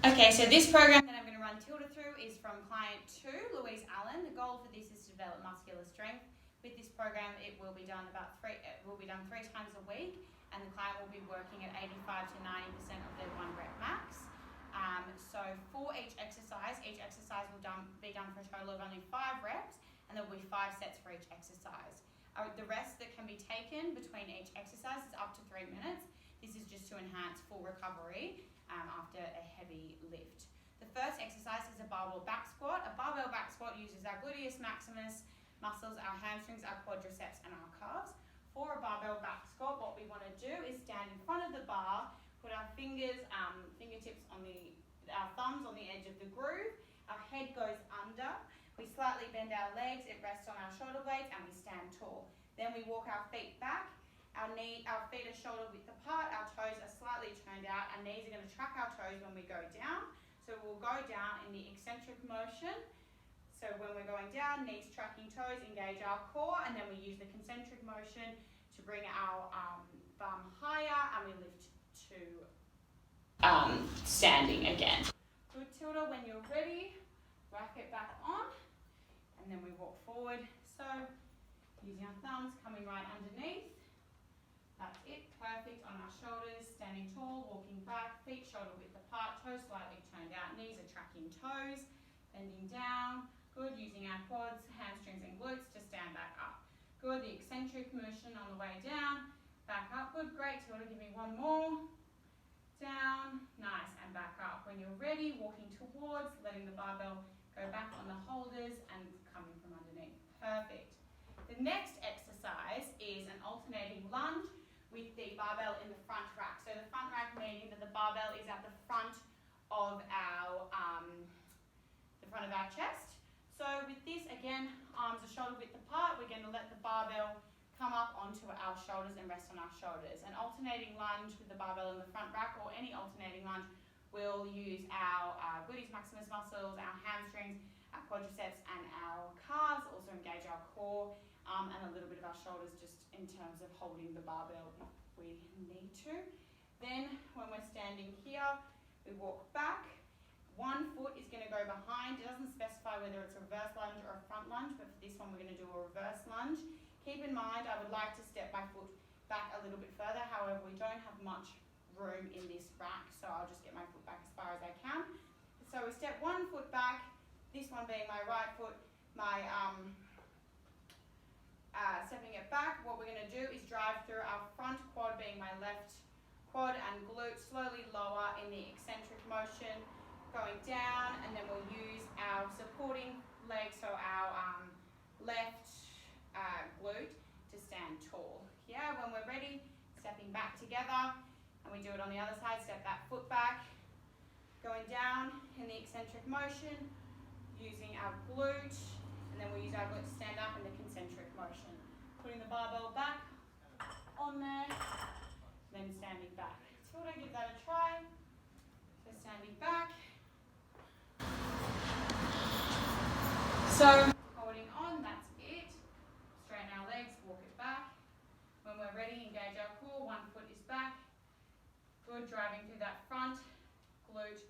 Okay, so this program that I'm going to run Tilda through is from client 2, Louise Allen. The goal for this is to develop muscular strength. With this program, it will be done three times a week, and the client will be working at 85 to 90% of their 1 rep max. So for each exercise will be done for a total of only 5 reps, and there will be 5 sets for each exercise. The rest that can be taken between each exercise is up to 3 minutes. This is just to enhance full recovery after a heavy lift. The first exercise is a barbell back squat. A barbell back squat uses our gluteus maximus muscles, our hamstrings, our quadriceps, and our calves. For a barbell back squat, what we want to do is stand in front of the bar, put our fingertips on our thumbs on the edge of the groove. Our head goes under. We slightly bend our legs. It rests on our shoulder blades, and we stand tall. Then we walk our feet back. Our feet are shoulder width apart, our toes are slightly turned out, our knees are going to track our toes when we go down. So we'll go down in the eccentric motion. So when we're going down, knees tracking toes, engage our core, and then we use the concentric motion to bring our bum higher, and we lift to standing again. Good, Tilda, when you're ready, rack it back on, and then we walk forward. So using our thumbs, coming right underneath. That's it, perfect on our shoulders, standing tall, walking back, feet shoulder width apart, toes slightly turned out, knees are tracking toes, bending down, good, using our quads, hamstrings and glutes to stand back up. Good, the eccentric motion on the way down, back up, good, great, Tilda, give me one more, down, nice, and back up. When you're ready, walking towards, letting the barbell go back on the holders and coming from underneath, perfect. The next exercise is an alternating lunge with the barbell in the front rack. So the front rack meaning that the barbell is at the front of our chest. So with this, again, arms are shoulder width apart. We're going to let the barbell come up onto our shoulders and rest on our shoulders. An alternating lunge with the barbell in the front rack, or any alternating lunge, will use our gluteus maximus muscles, our hamstrings, our quadriceps, and our calves. Also engage our core. And a little bit of our shoulders just in terms of holding the barbell if we need to. Then when we're standing here, we walk back. 1 foot is going to go behind. It doesn't specify whether it's a reverse lunge or a front lunge, but for this one we're going to do a reverse lunge. Keep in mind I would like to step my foot back a little bit further, however we don't have much room in this rack, so I'll just get my foot back as far as I can. So we step 1 foot back, this one being my right foot, stepping it back. What we're going to do is drive through our front quad, being my left quad, and glute, slowly lower in the eccentric motion, going down, and then we'll use our supporting leg, so our left glute, to stand tall. Yeah, when we're ready, stepping back together, and we do it on the other side, step that foot back, going down in the eccentric motion, using our glute, and then we'll use our glute to stand up in the concentric motion. Putting the barbell back on there, then standing back. Tilda, give that a try. So standing back. So holding on, that's it. Straighten our legs, walk it back. When we're ready, engage our core, 1 foot is back. Good, driving through that front, glute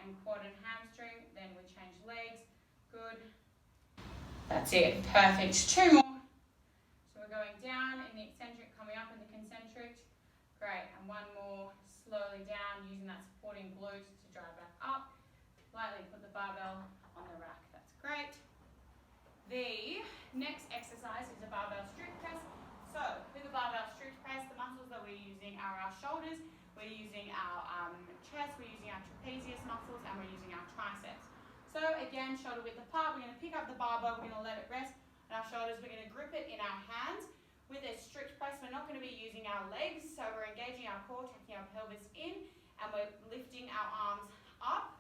and quad and hamstring. Then we change legs. Good. That's it, perfect. 2 more. So we're going down in the eccentric, coming up in the concentric. Great, and 1 more, slowly down, using that supporting glute to drive back up. Lightly put the barbell on the rack, that's great. The next exercise is a barbell strict press. So with the barbell strict press, the muscles that we're using are our shoulders, we're using our chest, we're using our trapezius muscles, and we're using our triceps. So again, shoulder width apart, we're going to pick up the barbell, we're going to let it rest on our shoulders, we're going to grip it in our hands. With a strict press, we're not going to be using our legs, so we're engaging our core, taking our pelvis in, and we're lifting our arms up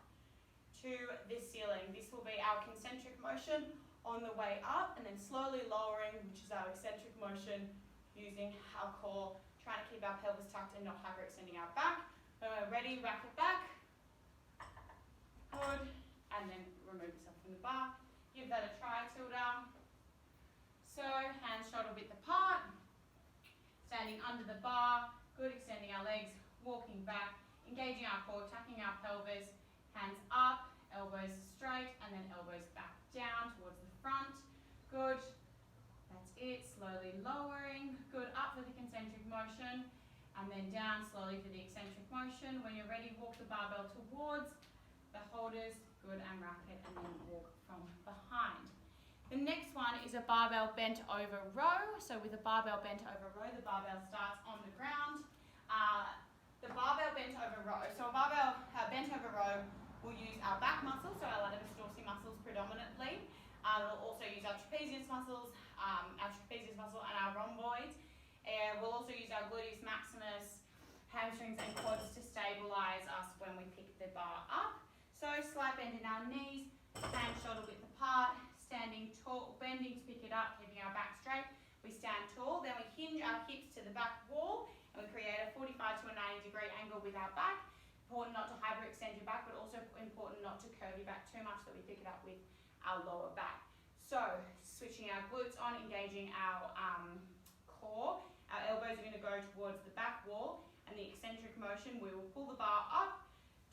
to the ceiling. This will be our concentric motion on the way up, and then slowly lowering, which is our eccentric motion, using our core, trying to keep our pelvis tucked and not hyperextending our back. When we're ready, rack it back. Good. And then remove yourself from the bar. Give that a try, Tilda. So, hands shoulder width apart. Standing under the bar. Good, extending our legs, walking back, engaging our core, tucking our pelvis, Hands up, elbows straight, and then elbows back down towards the front. Good. That's it. Slowly lowering. Good. Up for the concentric motion. And then down slowly for the eccentric motion. When you're ready, walk the barbell towards the holders. Good, and rack it, and then walk from behind. The next one is a barbell bent over row. So with a barbell bent over row, the barbell starts on the ground. The barbell bent over row. So a barbell bent over row will use our back muscles, so our latissimus dorsi muscles predominantly. We'll also use our trapezius muscles, and our rhomboids. We'll also use our gluteus maximus, hamstrings and quads to stabilize us when we pick the bar up. So slight bend in our knees, hands shoulder width apart, standing tall, bending to pick it up, keeping our back straight. We stand tall, then we hinge our hips to the back wall, and we create a 45 to a 90-degree angle with our back. Important not to hyperextend your back, but also important not to curve your back too much that we pick it up with our lower back. So switching our glutes on, engaging our core. Our elbows are going to go towards the back wall, and the eccentric motion, we will pull the bar up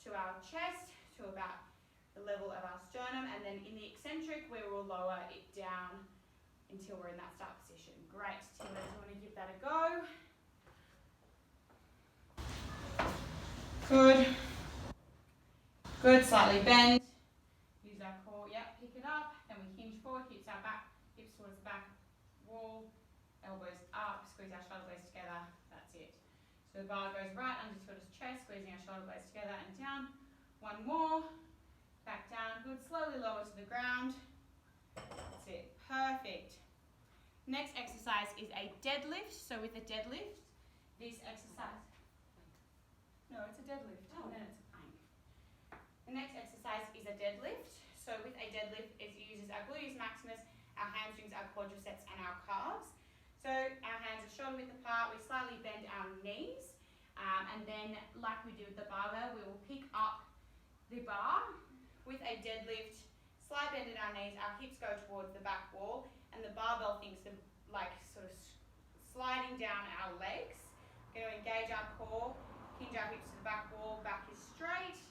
to our chest, to about the level of our sternum, and then in the eccentric, we will lower it down until we're in that start position. Great. Tilda, do you want to give that a go? Good. Good. Slightly bend. Use our core. Yep. Pick it up. Then we hinge forward. Hips our back. Hips towards the back wall. Elbows up. Squeeze our shoulder blades together. That's it. So the bar goes right under Tilda's chest, squeezing our shoulder blades together and down. One more. Back down. Good. Slowly lower to the ground. That's it. Perfect. Next exercise is a deadlift. So with a deadlift, this exercise. No, it's a deadlift. And then it's a plank. The next exercise is a deadlift. So with a deadlift, it uses our gluteus maximus, our hamstrings, our quadriceps, and our calves. So our hands are shoulder width apart. We slightly bend our knees. And then, like we did with the barbell, we will pick up the bar with a deadlift. Slight bend in our knees. Our hips go towards the back wall. And the barbell thinks of like sort of sliding down our legs. We're going to engage our core. Hinge our hips to the back wall, back is straight.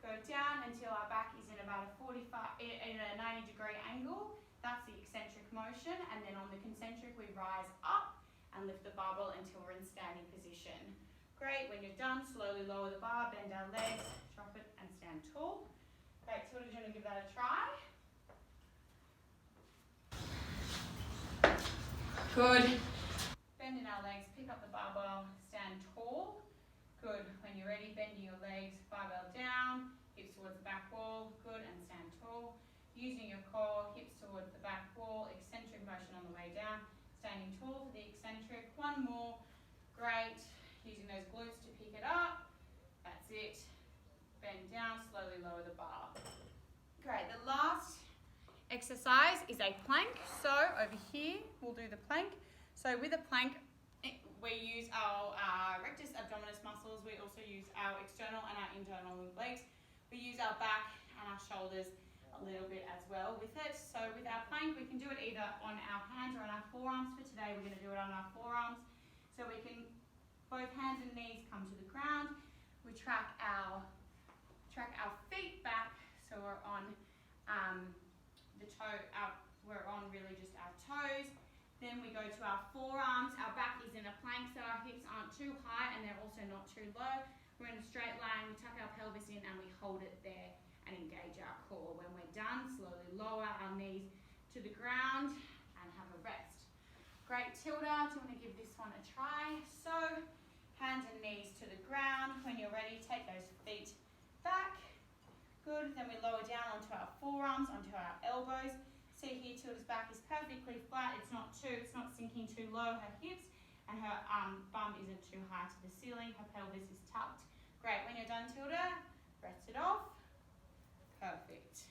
Go down until our back is in about a 90-degree angle. That's the eccentric motion. And then on the concentric, we rise up and lift the barbell until we're in standing position. Great. When you're done, slowly lower the bar, bend our legs, drop it, and stand tall. Great. So, do you want to give that a try? Good. Bend in our legs, pick up the barbell, stand tall. Good. When you're ready, bending your legs, barbell down, hips towards the back wall. Good, and stand tall. Using your core, hips towards the back wall, eccentric motion on the way down. Standing tall for the eccentric. One more. Great. Using those glutes to pick it up. That's it. Bend down, slowly lower the bar. Great. The last exercise is a plank. So over here, we'll do the plank. So with a plank, we use our rectus abdominis muscles. We also use our external and our internal legs. We use our back and our shoulders a little bit as well with it. So with our plank, we can do it either on our hands or on our forearms. For today, we're going to do it on our forearms. So we can, both hands and knees come to the ground. We track our feet back. So we're on we're on really just our toes. Then we go to our forearms. Our back is in a plank, so our hips aren't too high and they're also not too low. We're in a straight line. We tuck our pelvis in and we hold it there and engage our core. When we're done, slowly lower our knees to the ground and have a rest. Great. Tilda, do you want to give this one a try? So, hands and knees to the ground. When you're ready, take those feet back. Good. Then we lower down onto our forearms, onto our elbows. See here, Tilda's back is perfectly flat. It's not sinking too low, her hips, and her bum isn't too high to the ceiling. Her pelvis is tucked. Great. When you're done, Tilda, rest it off. Perfect.